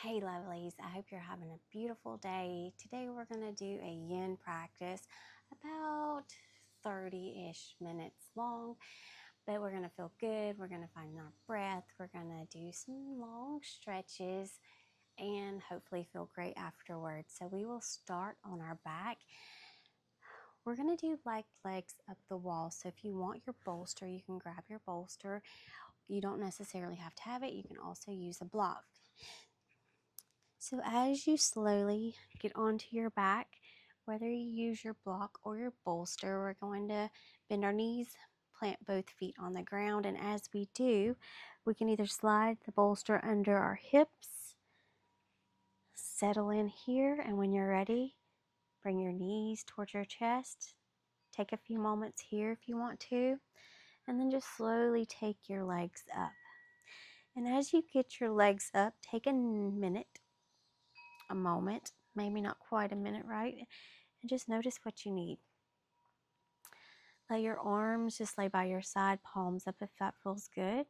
Hey lovelies, I hope you're having a beautiful day. Today we're going to do a yin practice about 30-ish minutes long, but we're going to feel good. We're going to find our breath. We're going to do some long stretches and hopefully feel great afterwards. So we will start on our back. We're going to do like legs up the wall. So if you want your bolster, you can grab your bolster. You don't necessarily have to have it. You can also use a block. So as you slowly get onto your back, whether you use your block or your bolster, we're going to bend our knees, plant both feet on the ground, and as we do, we can either slide the bolster under our hips, settle in here, and when you're ready, bring your knees towards your chest. Take a few moments here if you want to, and then just slowly take your legs up. And as you get your legs up, take a minute, a moment, maybe not quite a minute, right? And just notice what you need. Let your arms just lay by your side, palms up if that feels good.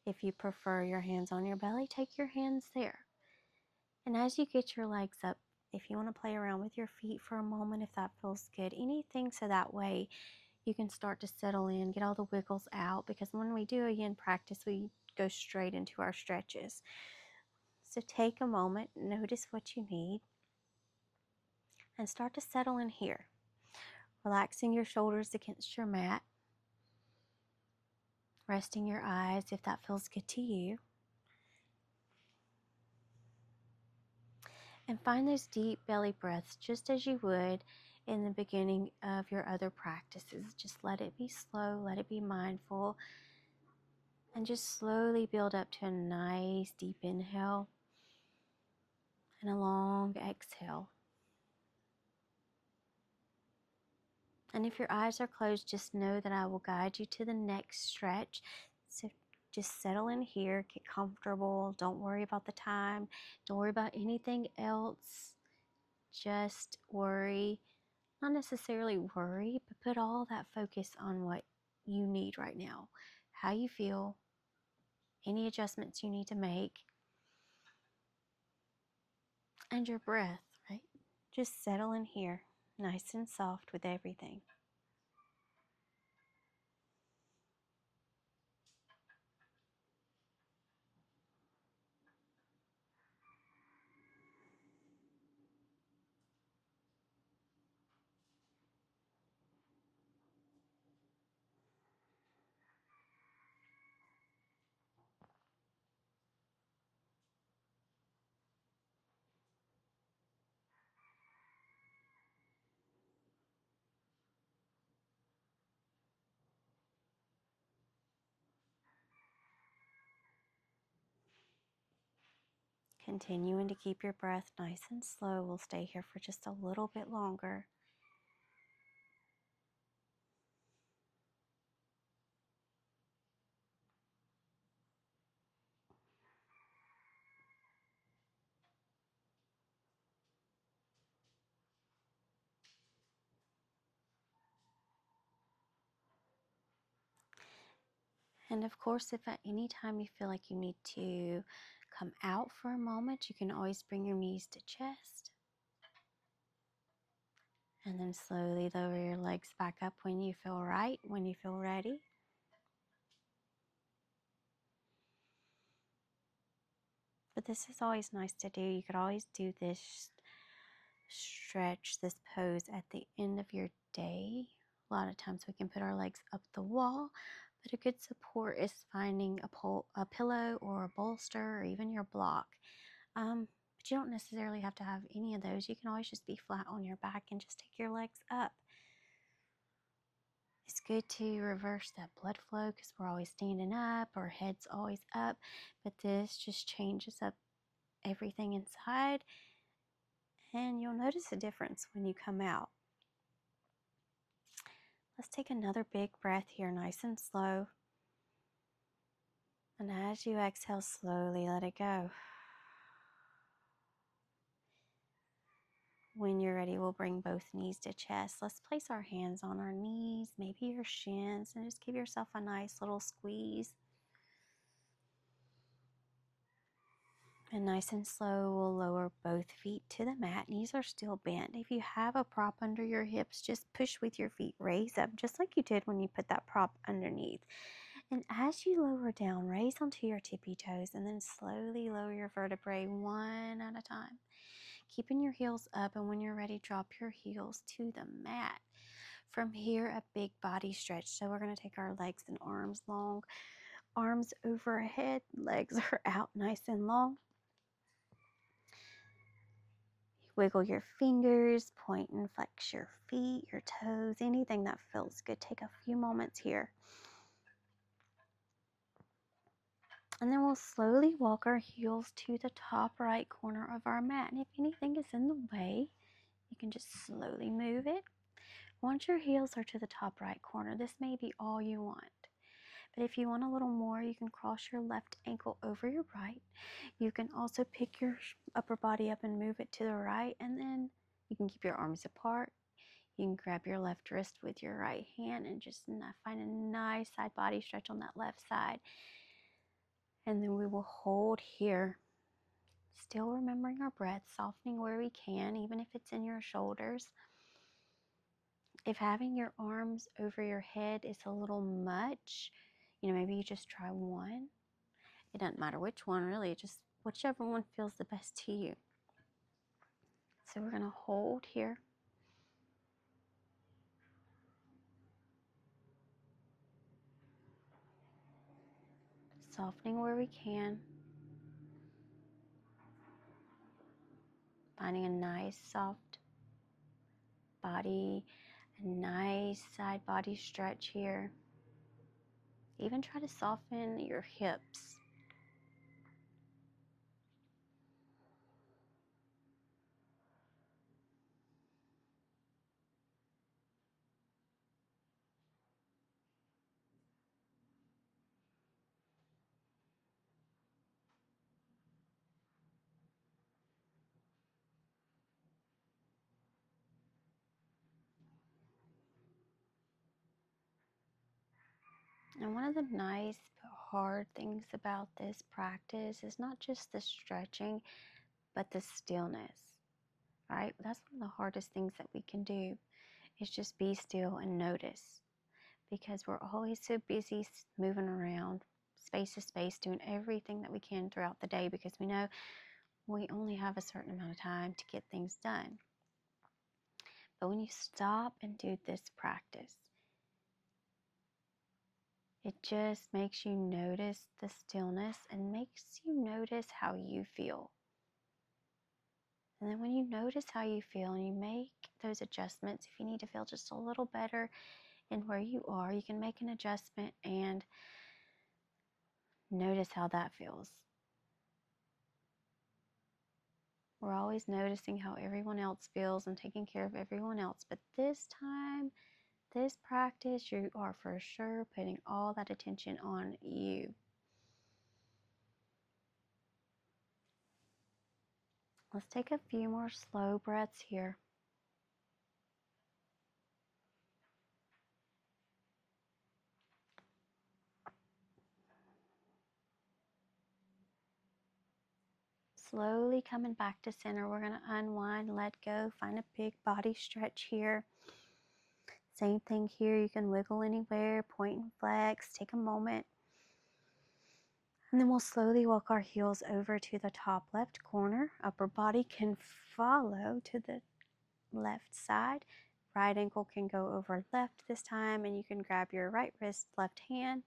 If you prefer your hands on your belly, take your hands there. And as you get your legs up, if you want to play around with your feet for a moment, if that feels good, anything so that way you can start to settle in, get all the wiggles out, because when we do a yin practice, we go straight into our stretches. So take a moment, notice what you need, and start to settle in here. Relaxing your shoulders against your mat. Resting your eyes if that feels good to you. And find those deep belly breaths just as you would in the beginning of your other practices. Just let it be slow, let it be mindful, and just slowly build up to a nice deep inhale and a long exhale. And if your eyes are closed, just know that I will guide you to the next stretch. So just settle in here, get comfortable. Don't worry about the time. Don't worry about anything else. Just worry, not necessarily worry, but put all that focus on what you need right now, how you feel, any adjustments you need to make, and your breath, right? Just settle in here, nice and soft with everything. Continuing to keep your breath nice and slow. We'll stay here for just a little bit longer. And of course, if at any time you feel like you need to come out for a moment, you can always bring your knees to chest. And then slowly lower your legs back up when you feel right, when you feel ready. But this is always nice to do. You could always do this stretch, this pose at the end of your day. A lot of times we can put our legs up the wall, but a good support is finding a pillow or a bolster or even your block. But you don't necessarily have to have any of those. You can always just be flat on your back and just take your legs up. It's good to reverse that blood flow because we're always standing up, our head's always up, but this just changes up everything inside, and you'll notice a difference when you come out. Let's take another big breath here, nice and slow. And as you exhale slowly, let it go. When you're ready, we'll bring both knees to chest. Let's place our hands on our knees, maybe your shins, and just give yourself a nice little squeeze. And nice and slow, we'll lower both feet to the mat. Knees are still bent. If you have a prop under your hips, just push with your feet. Raise up just like you did when you put that prop underneath. And as you lower down, raise onto your tippy toes and then slowly lower your vertebrae one at a time. Keeping your heels up, and when you're ready, drop your heels to the mat. From here, a big body stretch. So we're going to take our legs and arms long. Arms overhead, legs are out nice and long. Wiggle your fingers, point and flex your feet, your toes, anything that feels good. Take a few moments here. And then we'll slowly walk our heels to the top right corner of our mat. And if anything is in the way, you can just slowly move it. Once your heels are to the top right corner, this may be all you want. But if you want a little more, you can cross your left ankle over your right. You can also pick your upper body up and move it to the right, and then you can keep your arms apart. You can grab your left wrist with your right hand and just find a nice side body stretch on that left side. And then we will hold here, still remembering our breath, softening where we can, even if it's in your shoulders. If having your arms over your head is a little much, maybe you just try one. It doesn't matter which one, really, just whichever one feels the best to you. So we're going to hold here. Softening where we can. Finding a nice soft body, a nice side body stretch here. Even try to soften your hips. And one of the nice but hard things about this practice is not just the stretching, but the stillness, right? That's one of the hardest things that we can do, is just be still and notice, because we're always so busy moving around space to space, doing everything that we can throughout the day, because we know we only have a certain amount of time to get things done. But when you stop and do this practice, it just makes you notice the stillness and makes you notice how you feel. And then when you notice how you feel and you make those adjustments, if you need to feel just a little better in where you are, you can make an adjustment and notice how that feels. We're always noticing how everyone else feels and taking care of everyone else. But this time, this practice, you are for sure putting all that attention on you. Let's take a few more slow breaths here. Slowly coming back to center, we're going to unwind, let go, find a big body stretch here. Same thing here, you can wiggle anywhere, point and flex, take a moment. And then we'll slowly walk our heels over to the top left corner. Upper body can follow to the left side. Right ankle can go over left this time, and you can grab your right wrist, left hand,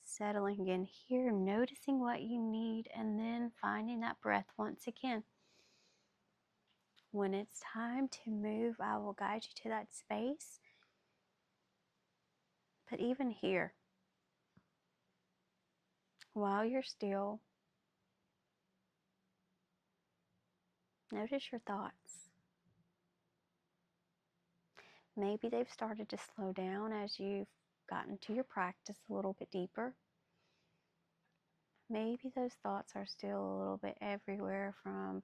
settling in here, noticing what you need, and then finding that breath once again. When it's time to move, I will guide you to that space. But even here, while you're still, notice your thoughts. Maybe they've started to slow down as you've gotten to your practice a little bit deeper. Maybe those thoughts are still a little bit everywhere, from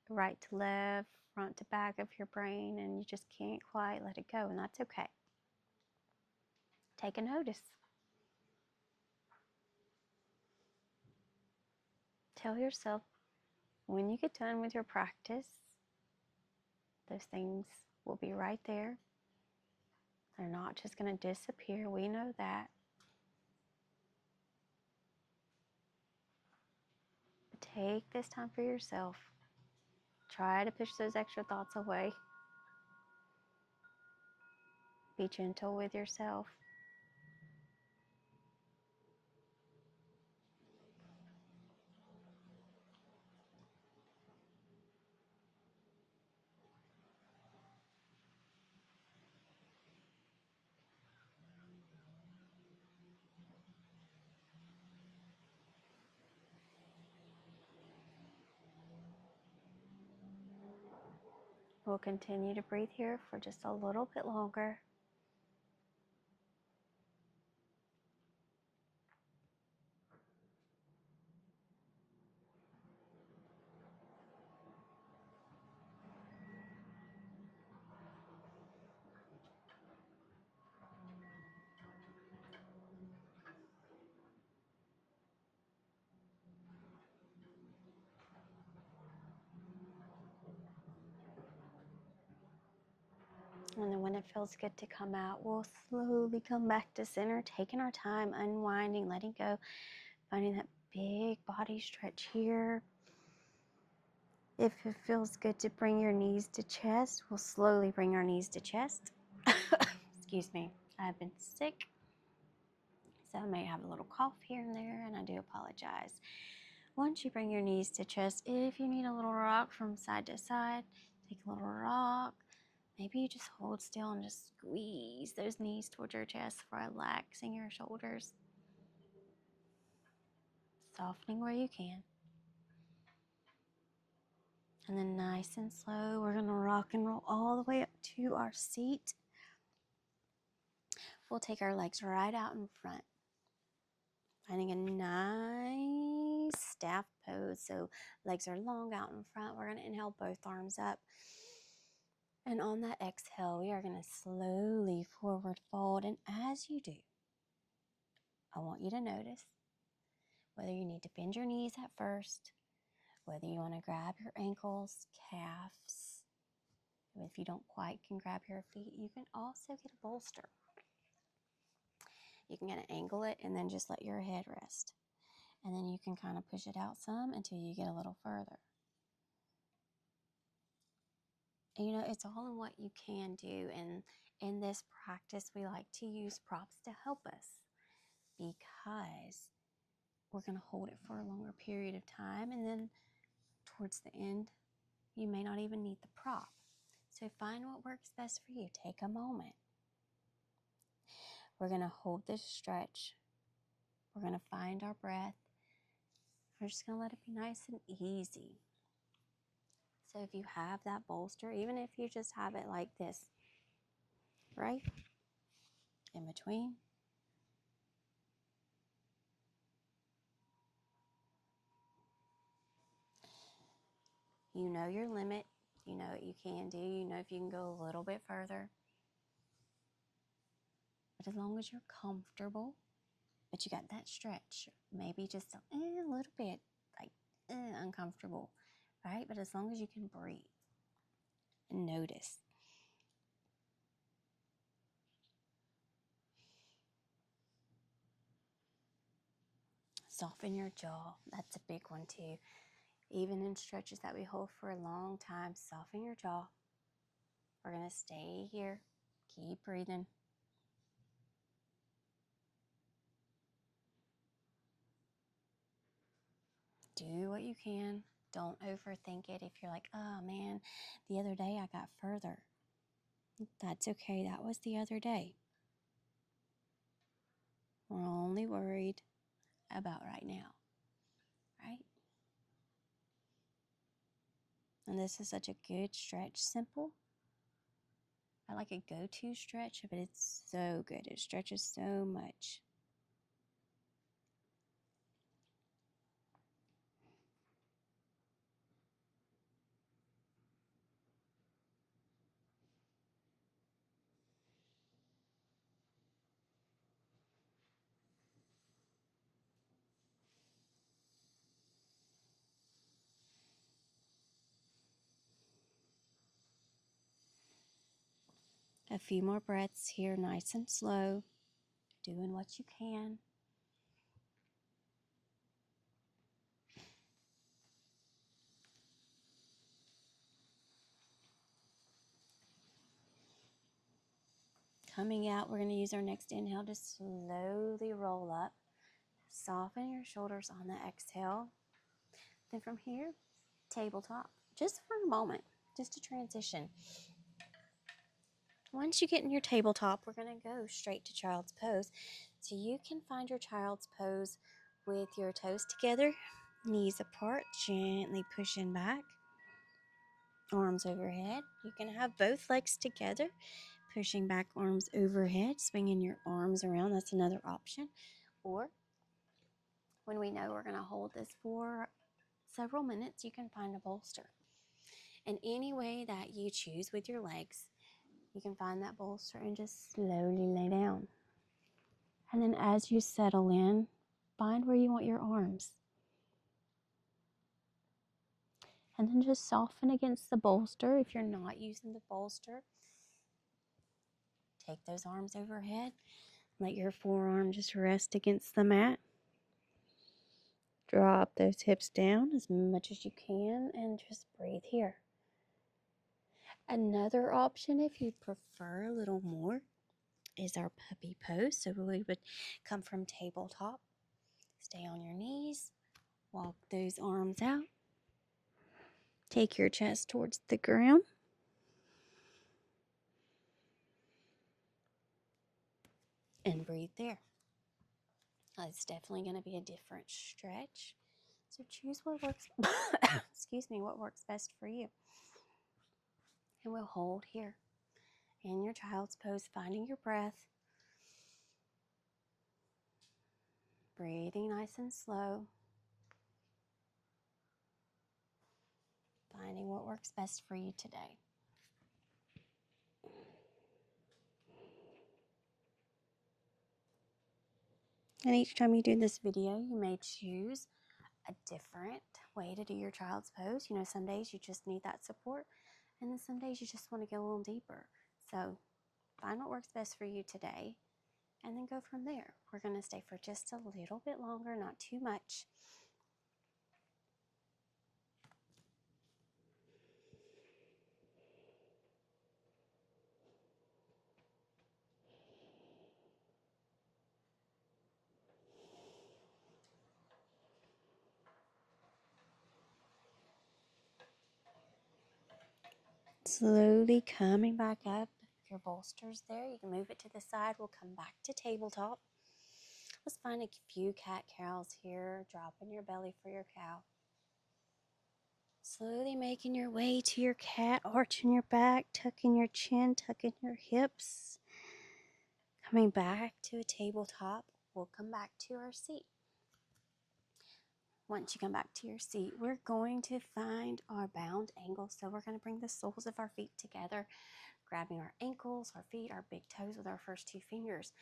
right to left, front to back of your brain, and you just can't quite let it go, and that's okay. Take a notice. Tell yourself When you get done with your practice, those things will be right there. They're not just going to disappear. We know that. But take this time for yourself. Try to push those extra thoughts away. Be gentle with yourself. We'll continue to breathe here for just a little bit longer. And then when it feels good to come out, we'll slowly come back to center, taking our time, unwinding, letting go, finding that big body stretch here. If it feels good to bring your knees to chest, we'll slowly bring our knees to chest. Excuse me, I've been sick, so I may have a little cough here and there, and I do apologize. Once you bring your knees to chest, if you need a little rock from side to side, take a little rock. Maybe you just hold still and just squeeze those knees towards your chest, relaxing your shoulders. Softening where you can. And then nice and slow, we're going to rock and roll all the way up to our seat. We'll take our legs right out in front. Finding a nice staff pose. So legs are long out in front. We're going to inhale both arms up. And on that exhale, we are going to slowly forward fold. And as you do, I want you to notice whether you need to bend your knees at first, whether you want to grab your ankles, calves. If you don't quite can grab your feet, you can also get a bolster. You can kind of angle it and then just let your head rest. And then you can kind of push it out some until you get a little further. And you know, it's all in what you can do. And in this practice, we like to use props to help us because we're going to hold it for a longer period of time. And then towards the end, you may not even need the prop. So find what works best for you. Take a moment. We're going to hold this stretch. We're going to find our breath. We're just going to let it be nice and easy. So if you have that bolster, even if you just have it like this, right in between, you know your limit, you know what you can do, you know if you can go a little bit further. But as long as you're comfortable, but you got that stretch, maybe just a little bit like uncomfortable, right? But as long as you can breathe and notice. Soften your jaw. That's a big one too. Even in stretches that we hold for a long time, soften your jaw. We're going to stay here. Keep breathing. Do what you can. Don't overthink it. If you're like, oh man, the other day I got further. That's okay. That was the other day. We're only worried about right now, right? And this is such a good stretch. Simple. I like a go-to stretch, but it's so good. It stretches so much. A few more breaths here, nice and slow, doing what you can. Coming out, we're going to use our next inhale to slowly roll up. Soften your shoulders on the exhale. Then from here, tabletop, just for a moment, just to transition. Once you get in your tabletop, we're going to go straight to child's pose. So you can find your child's pose with your toes together, knees apart, gently pushing back, arms overhead. You can have both legs together, pushing back, arms overhead, swinging your arms around. That's another option. Or when we know we're going to hold this for several minutes, you can find a bolster. And any way that you choose with your legs, you can find that bolster and just slowly lay down. And then as you settle in, find where you want your arms. And then just soften against the bolster. If you're not using the bolster, take those arms overhead. Let your forearm just rest against the mat. Drop those hips down as much as you can and just breathe here. Another option, if you prefer a little more, is our puppy pose. So we would come from tabletop, stay on your knees, walk those arms out, take your chest towards the ground, and breathe there. It's definitely going to be a different stretch. So choose what works, excuse me, what works best for you. And we'll hold here in your child's pose, finding your breath, breathing nice and slow, finding what works best for you today. And each time you do this video, you may choose a different way to do your child's pose. You know, some days you just need that support, and then some days you just want to go a little deeper. So find what works best for you today, and then go from there. We're going to stay for just a little bit longer, not too much. Slowly coming back up. Your bolster's there. You can move it to the side. We'll come back to tabletop. Let's find a few cat-cows here. Dropping your belly for your cow. Slowly making your way to your cat, arching your back, tucking your chin, tucking your hips. Coming back to a tabletop, we'll come back to our seat. Once you come back to your seat, we're going to find our bound angle. So we're going to bring the soles of our feet together, grabbing our ankles, our feet, our big toes with our first two fingers.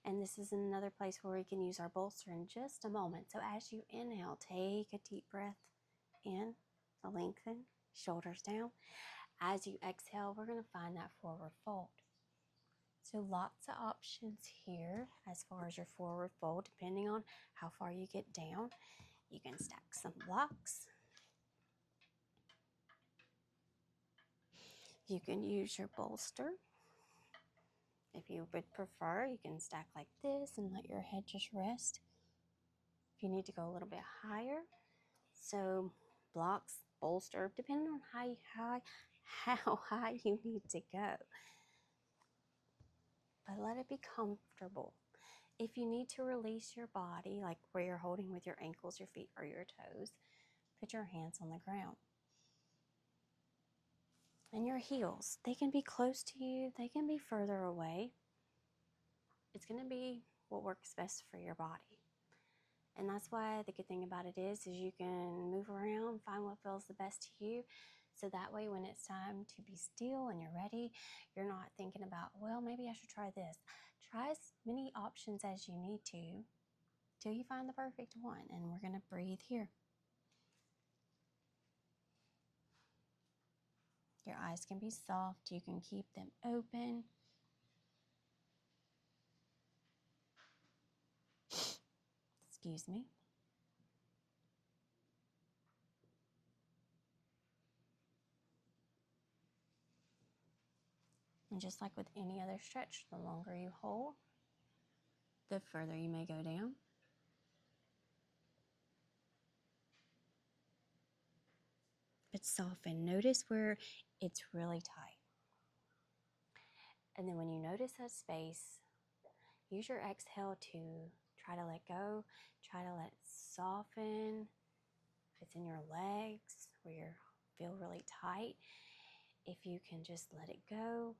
And this is another place where we can use our bolster in just a moment. So as you inhale, take a deep breath in, lengthen, shoulders down. As you exhale, we're going to find that forward fold. So lots of options here as far as your forward fold, depending on how far you get down. You can stack some blocks. You can use your bolster. If you would prefer, you can stack like this and let your head just rest. If you need to go a little bit higher, so blocks, bolster, depending on how high you need to go. But let it be comfortable. If you need to release your body, like where you're holding with your ankles, your feet, or your toes, put your hands on the ground. And your heels, they can be close to you, they can be further away. It's going to be what works best for your body. And that's why the good thing about it is you can move around, find what feels the best to you. So that way when it's time to be still and you're ready, you're not thinking about, well, maybe I should try this. Try as many options as you need to till you find the perfect one. And we're going to breathe here. Your eyes can be soft. You can keep them open. Excuse me. And just like with any other stretch, the longer you hold, the further you may go down. But soften. Notice where it's really tight. And then when you notice that space, use your exhale to try to let go, try to let it soften. If it's in your legs where you feel really tight, if you can just let it go.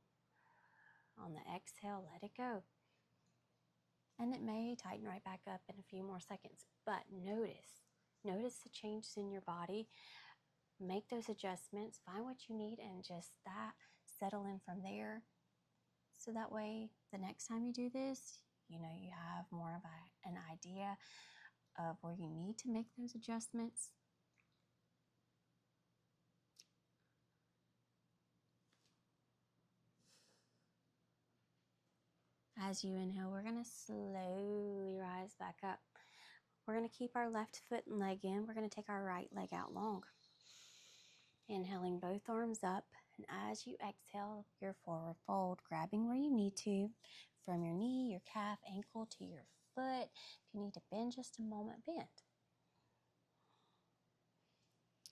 On the exhale, let it go. And it may tighten right back up in a few more seconds, but notice the changes in your body. Make those adjustments, find what you need, and just settle in from there. So that way, the next time you do this, you have more of an idea of where you need to make those adjustments. As you inhale, we're going to slowly rise back up. We're going to keep our left foot and leg in. We're going to take our right leg out long. Inhaling both arms up, and as you exhale, your forward fold, grabbing where you need to, from your knee, your calf, ankle to your foot. If you need to bend just a moment, bend.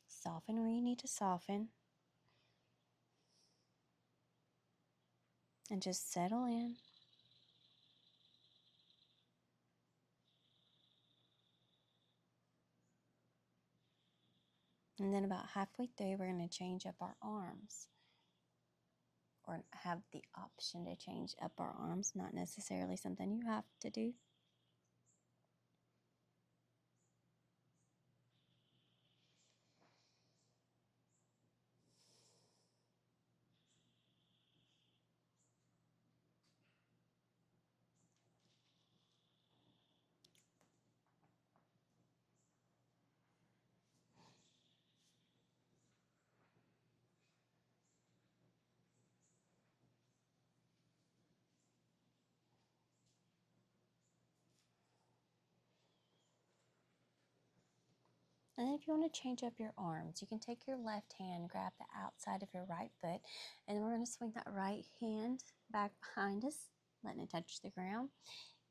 Soften where you need to soften. And just settle in. And then about halfway through, we're going to change up our arms. Or have the option to change up our arms, not necessarily something you have to do. And then if you want to change up your arms, you can take your left hand, grab the outside of your right foot, and then we're going to swing that right hand back behind us, letting it touch the ground,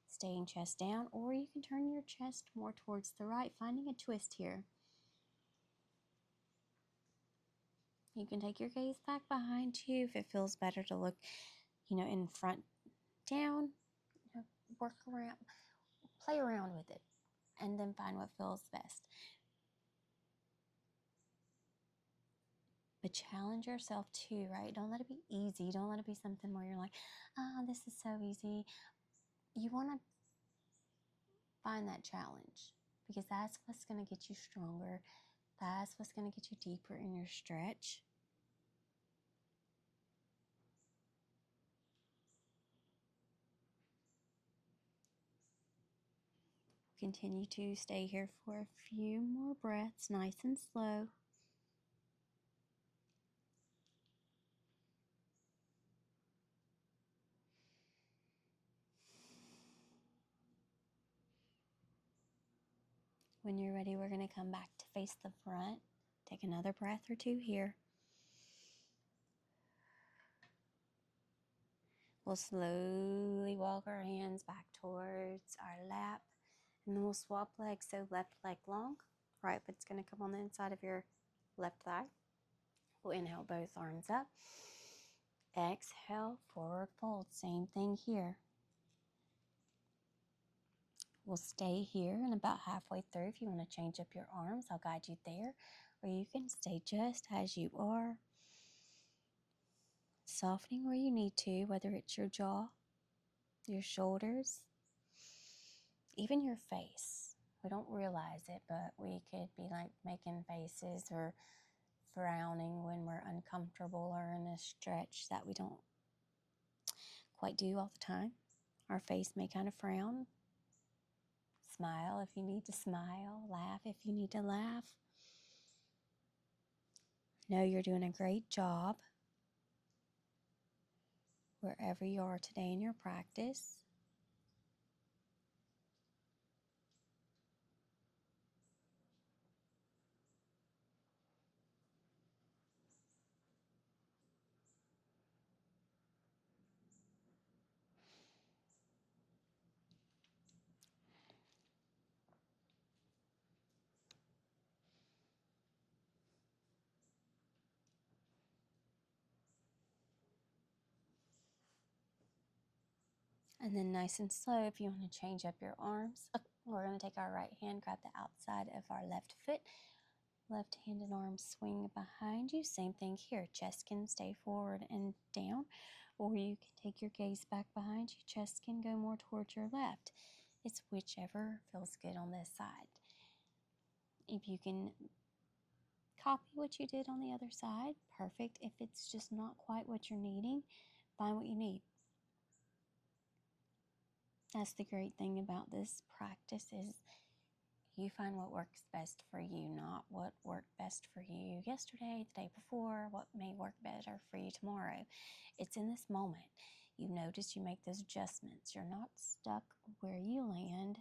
staying chest down, or you can turn your chest more towards the right, finding a twist here. You can take your gaze back behind you if it feels better to look, in front down, work around, play around with it, and then find what feels best. But challenge yourself too, right? Don't let it be easy. Don't let it be something where you're like, this is so easy. You want to find that challenge because that's what's going to get you stronger. That's what's going to get you deeper in your stretch. Continue to stay here for a few more breaths, nice and slow. When you're ready, we're going to come back to face the front. Take another breath or two here. We'll slowly walk our hands back towards our lap, and then we'll swap legs. So left leg long, right foot's going to come on the inside of your left thigh. We'll inhale both arms up. Exhale, forward fold. Same thing here. We'll stay here, and about halfway through, if you want to change up your arms, I'll guide you there, or you can stay just as you are, softening where you need to, whether it's your jaw, your shoulders, even your face. We don't realize it, but we could be like making faces or frowning when we're uncomfortable or in a stretch that we don't quite do all the time. Our face may kind of frown. Smile if you need to smile. Laugh if you need to laugh. Know you're doing a great job wherever you are today in your practice. And then nice and slow, if you want to change up your arms, we're going to take our right hand, grab the outside of our left foot, left-handed arm swing behind you. Same thing here. Chest can stay forward and down, or you can take your gaze back behind you. Chest can go more towards your left. It's whichever feels good on this side. If you can copy what you did on the other side, perfect. If it's just not quite what you're needing, find what you need. That's the great thing about this practice is you find what works best for you, not what worked best for you yesterday, the day before, what may work better for you tomorrow. It's in this moment. You notice you make those adjustments. You're not stuck where you land.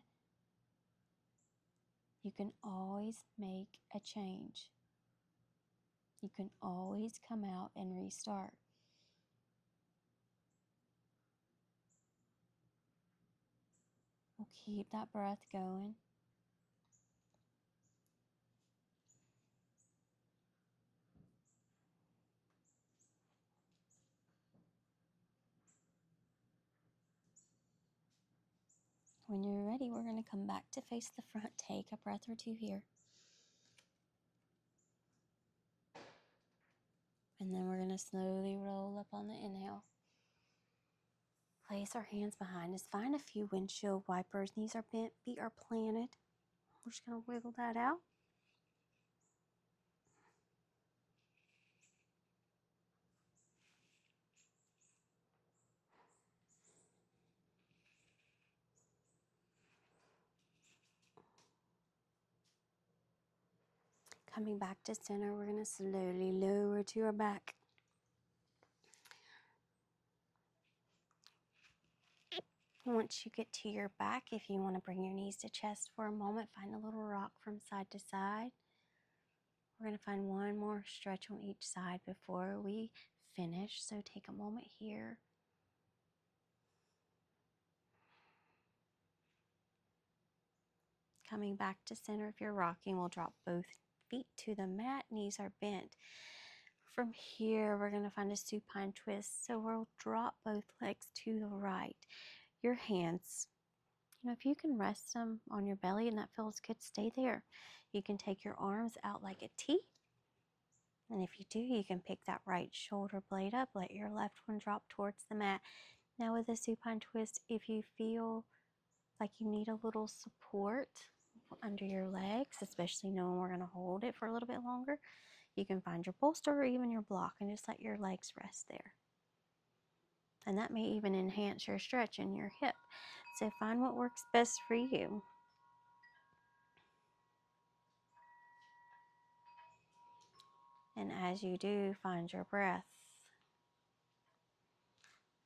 You can always make a change. You can always come out and restart. We'll keep that breath going. When you're ready, we're going to come back to face the front. Take a breath or two here. And then we're going to slowly roll up on the inhale. Place our hands behind us. Find a few windshield wipers. Knees are bent, feet are planted. We're just going to wiggle that out. Coming back to center, we're going to slowly lower to our back. Once you get to your back, if you want to bring your knees to chest for a moment, find a little rock from side to side. We're going to find one more stretch on each side before we finish. So take a moment here. Coming back to center, if you're rocking, we'll drop both feet to the mat, knees are bent. From here, we're going to find a supine twist. So we'll drop both legs to the right. Your hands, if you can rest them on your belly and that feels good, stay there. You can take your arms out like a T. And if you do, you can pick that right shoulder blade up, let your left one drop towards the mat. Now with a supine twist, if you feel like you need a little support under your legs, especially knowing we're going to hold it for a little bit longer, you can find your bolster or even your block and just let your legs rest there. And that may even enhance your stretch in your hip. So find what works best for you. And as you do, find your breath.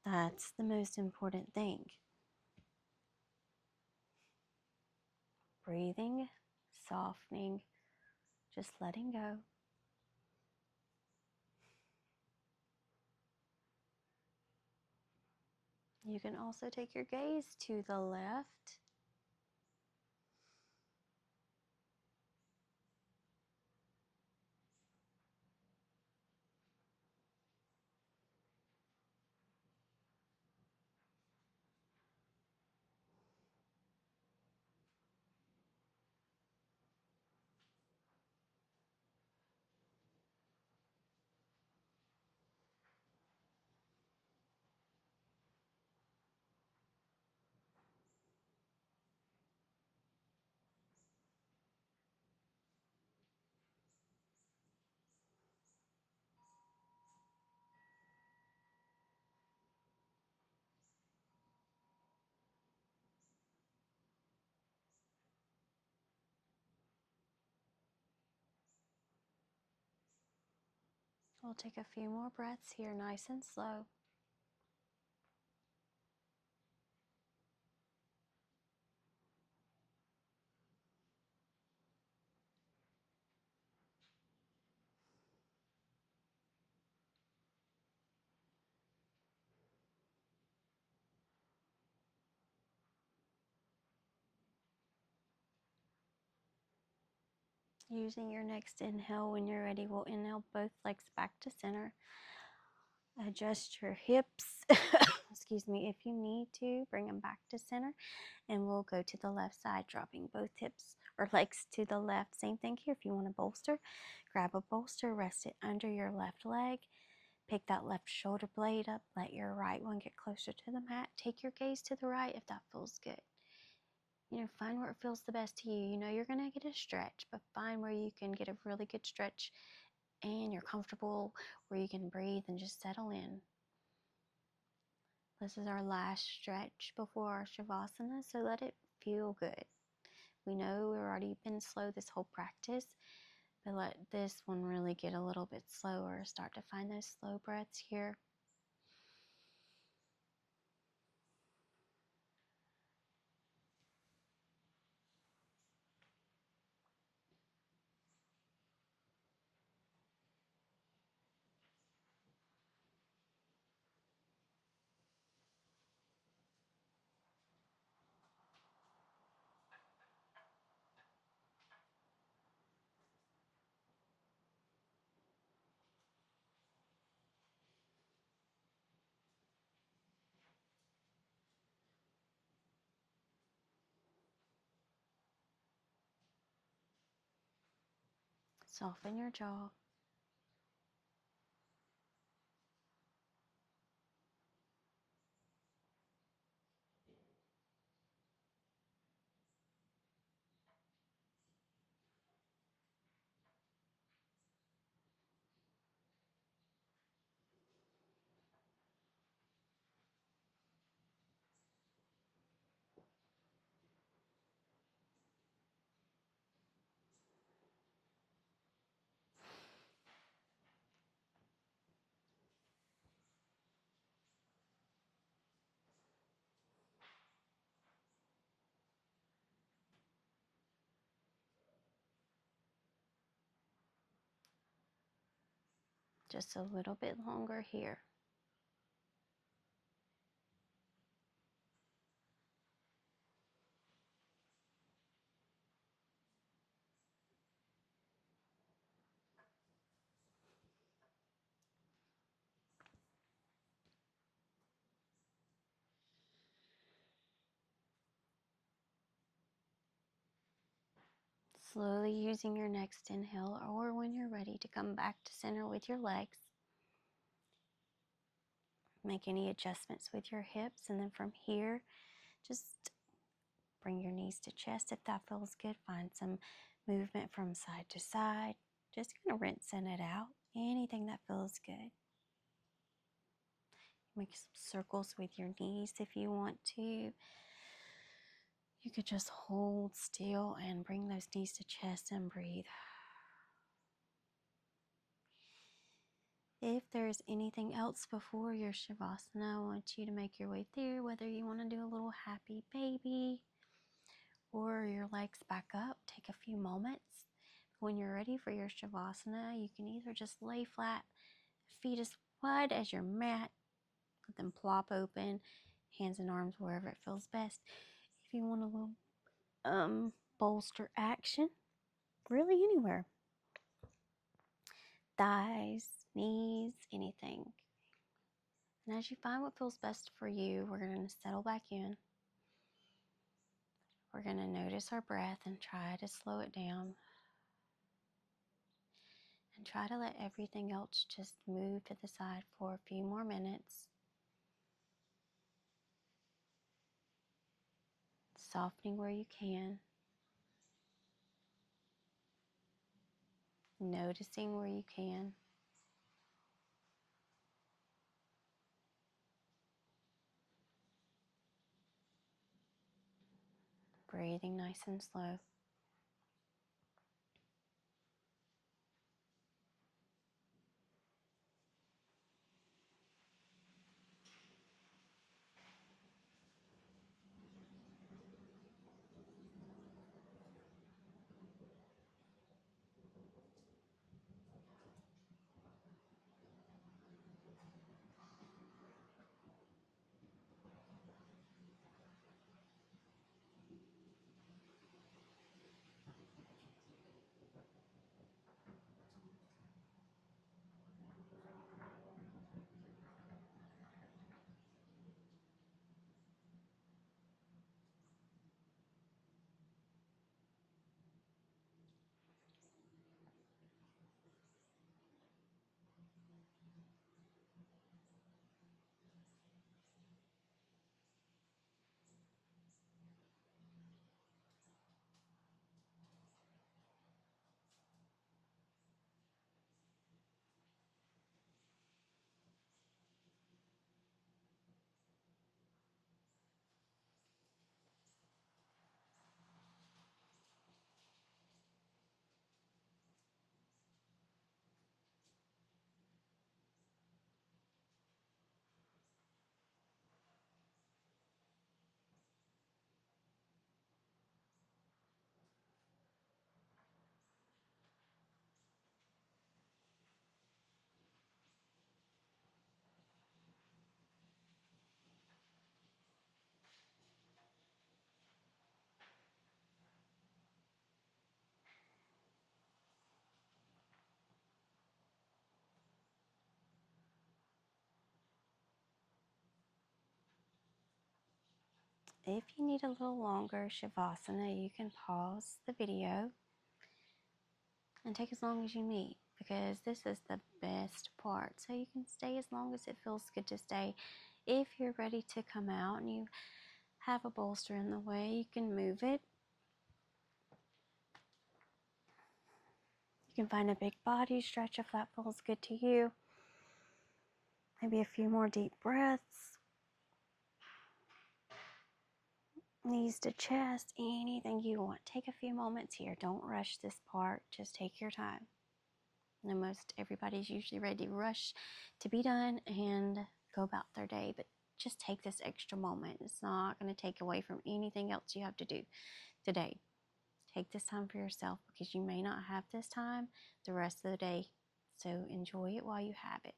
That's the most important thing. Breathing, softening, just letting go. You can also take your gaze to the left. We'll take a few more breaths here, nice and slow. Using your next inhale, when you're ready, we'll inhale both legs back to center. Adjust your hips excuse me, if you need to, bring them back to center, and we'll go to the left side, dropping both hips or legs to the left. Same thing here. If you want to bolster, grab a bolster, rest it under your left leg, pick that left shoulder blade up, let your right one get closer to the mat. Take your gaze to the right if that feels good. Find where it feels the best to you. You're going to get a stretch, but find where you can get a really good stretch and you're comfortable, where you can breathe and just settle in. This is our last stretch before our Shavasana, so let it feel good. We know we've already been slow this whole practice, but let this one really get a little bit slower. Start to find those slow breaths here. Soften your jaw. Just a little bit longer here. Slowly using your next inhale, or when you're ready to come back to center with your legs. Make any adjustments with your hips, and then from here, just bring your knees to chest if that feels good. Find some movement from side to side. Just kind of rinsing it out. Anything that feels good. Make some circles with your knees if you want to. You could just hold still and bring those knees to chest and breathe. If there's anything else before your Shavasana, I want you to make your way through, whether you want to do a little happy baby or your legs back up. Take a few moments. When you're ready for your Shavasana, you can either just lay flat, feet as wide as your mat, let them plop open, hands and arms wherever it feels best. If you want a little bolster action, really anywhere. Thighs, knees, anything. And as you find what feels best for you, we're going to settle back in. We're going to notice our breath and try to slow it down. And try to let everything else just move to the side for a few more minutes. Softening where you can. Noticing where you can. Breathing nice and slow. If you need a little longer Shavasana, you can pause the video and take as long as you need, because this is the best part. So you can stay as long as it feels good to stay. If you're ready to come out and you have a bolster in the way, you can move it. You can find a big body stretch if that feels good to you. Maybe a few more deep breaths. Knees to chest, anything you want. Take a few moments here. Don't rush this part. Just take your time. Now, most everybody's usually ready to rush to be done and go about their day, but just take this extra moment. It's not going to take away from anything else you have to do today. Take this time for yourself, because you may not have this time the rest of the day. So enjoy it while you have it.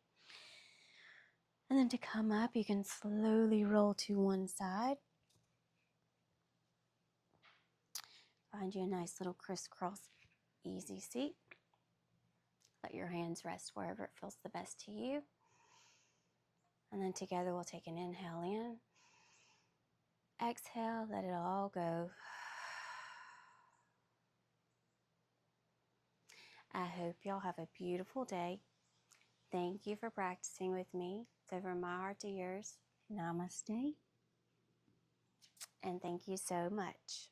And then to come up, you can slowly roll to one side. Find you a nice little crisscross easy seat. Let your hands rest wherever it feels the best to you. And then together we'll take an inhale in. Exhale, let it all go. I hope y'all have a beautiful day. Thank you for practicing with me. It's over my heart to yours. Namaste. And thank you so much.